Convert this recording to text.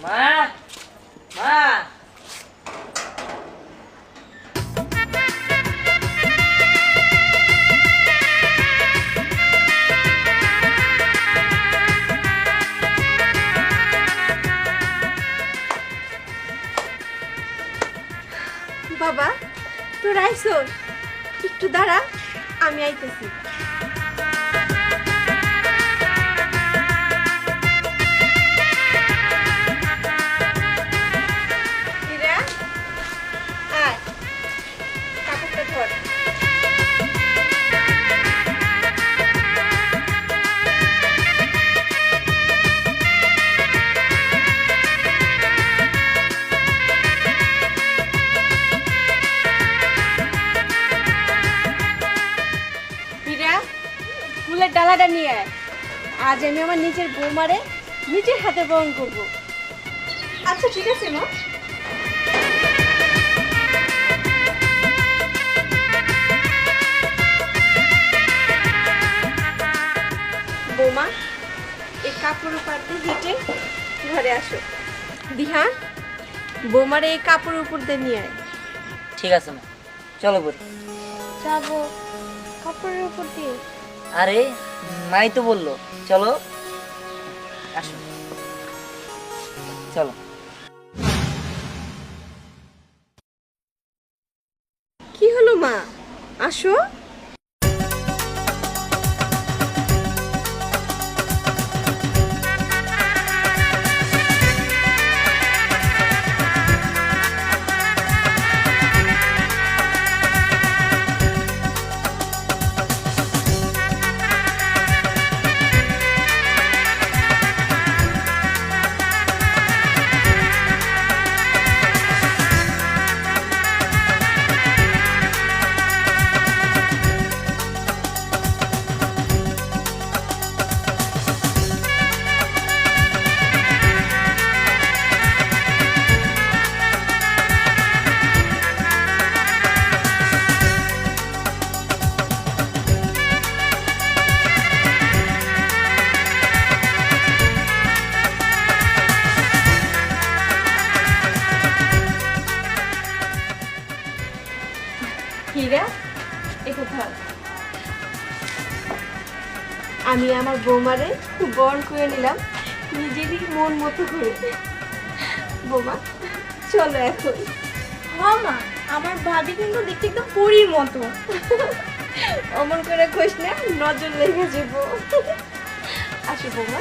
মা মা বাবা তোর আইসোস একটু দাঁড়া আমি আইতেছি হীরা আয় কাপড়টা ধর ফুলের ডালাটা নিয়ে আয় আজ আমি আমার নিজের বৌমারে নিজের হাতে বরণ করব আচ্ছা ঠিক আছে মা বৌমা এই কাপড় উপর দিয়ে হেঁটে ঘরে আসো দিহান বৌমারে এই কাপড় উপর দিয়ে নিয়ে আয় ঠিক আছে মা চলো বলি যাবো কাপড়ের উপর দিয়ে আরে মাই তো বললো চলো আসো চলো কি হলো মা আসো হীরা এটা ধর আমি আমার বৌমারে বরণ করে নিলাম নিজেরই মন মতো করে বৌমা চলো এখন হ্যাঁ মা আমার ভাবি কিন্তু দেখতে একদম পরীর মতো অমন করে খোঁজ না নজর লেগে যাবো আসো বৌমা